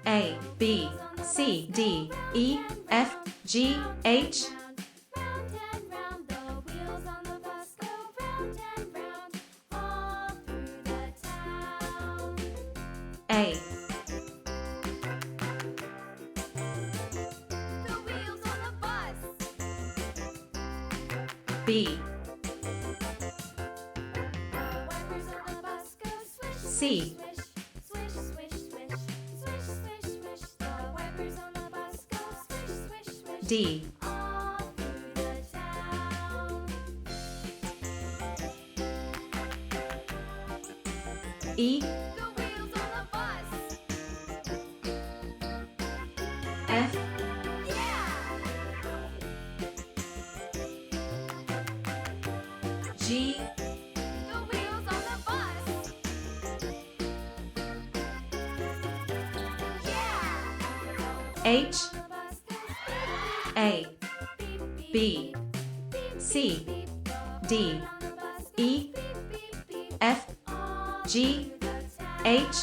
A, B, C, D, E, F, G, H. Round and round the wheels on the bus go round and round all through the town. A, The wheels on the bus. B, The wipers on the bus go swish, C, swish, swish, swish, swish, swish, swish, swish. The wipers on the bus go swish, swish, swish. D, All through the town. E, The wheels on the bus. F, Yeah! G, The wheels on the bus. Yeah! H, The bus goes A, beep, beep, B, C, beep. D, On the bus goes E, beep, beep, beep. F, All G, through the town. H,